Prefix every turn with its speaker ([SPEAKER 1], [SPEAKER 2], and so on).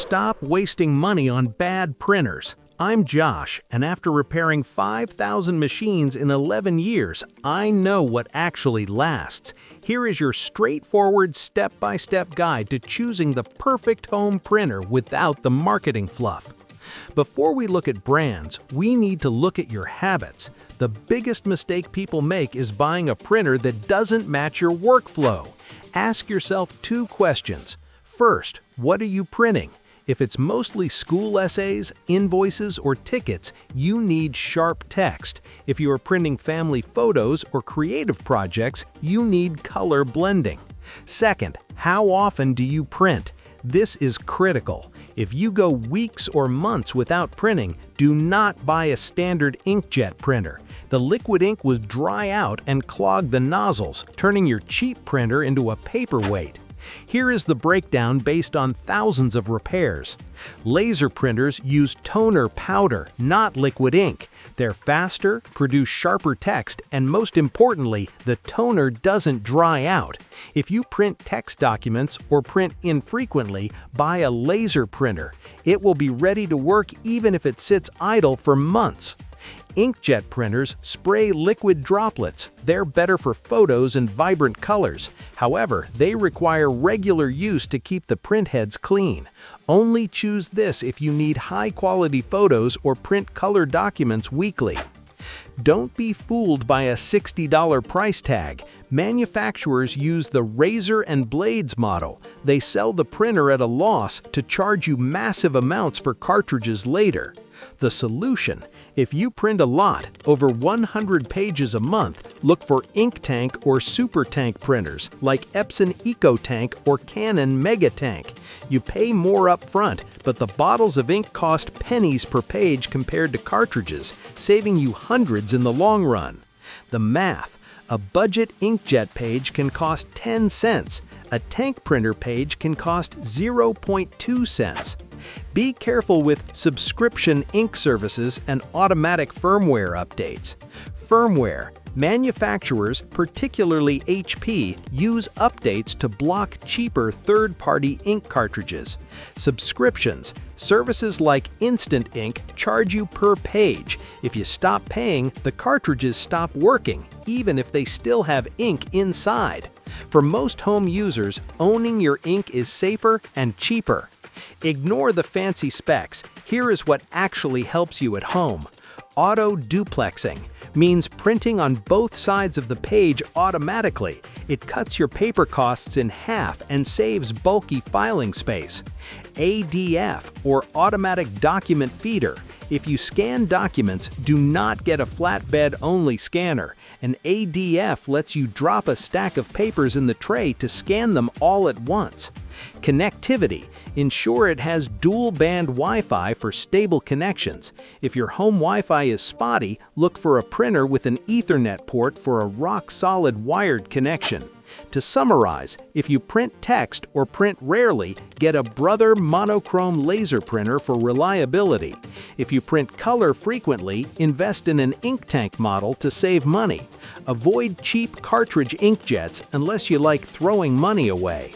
[SPEAKER 1] Stop wasting money on bad printers. I'm Josh, and after repairing 5,000 machines in 11 years, I know what actually lasts. Here is your straightforward step-by-step guide to choosing the perfect home printer without the marketing fluff. Before we look at brands, we need to look at your habits. The biggest mistake people make is buying a printer that doesn't match your workflow. Ask yourself 2 questions. First, what are you printing? If it's mostly school essays, invoices, or tickets, you need sharp text. If you are printing family photos or creative projects, you need color blending. Second, how often do you print? This is critical. If you go weeks or months without printing, do not buy a standard inkjet printer. The liquid ink will dry out and clog the nozzles, turning your cheap printer into a paperweight. Here is the breakdown based on thousands of repairs. Laser printers use toner powder, not liquid ink. They're faster, produce sharper text, and most importantly, the toner doesn't dry out. If you print text documents or print infrequently, buy a laser printer. It will be ready to work even if it sits idle for months. Inkjet printers spray liquid droplets. They're better for photos and vibrant colors. However, they require regular use to keep the print heads clean. Only choose this if you need high-quality photos or print color documents weekly. Don't be fooled by a $60 price tag. Manufacturers use the razor and blades model. They sell the printer at a loss to charge you massive amounts for cartridges later. The solution: if you print a lot, over 100 pages a month, look for InkTank or SuperTank printers like Epson EcoTank or Canon MegaTank. You pay more up front, but the bottles of ink cost pennies per page compared to cartridges, saving you hundreds in the long run. The math: a budget inkjet page can cost 10 cents. A tank printer page can cost 0.2 cents. Be careful with subscription ink services and automatic firmware updates. Firmware: manufacturers, particularly HP, use updates to block cheaper third-party ink cartridges. Subscriptions: services like Instant Ink charge you per page. If you stop paying, the cartridges stop working, even if they still have ink inside. For most home users, owning your ink is safer and cheaper. Ignore the fancy specs. Here is what actually helps you at home. Auto-Duplexing means printing on both sides of the page automatically. It cuts your paper costs in half and saves bulky filing space. ADF, or Automatic Document Feeder. If you scan documents, do not get a flatbed-only scanner. An ADF lets you drop a stack of papers in the tray to scan them all at once. Connectivity: ensure it has dual-band Wi-Fi for stable connections. If your home Wi-Fi is spotty, look for a printer with an Ethernet port for a rock-solid wired connection. To summarize, if you print text or print rarely, get a Brother monochrome laser printer for reliability. If you print color frequently, invest in an InkTank model to save money. Avoid cheap cartridge inkjets unless you like throwing money away.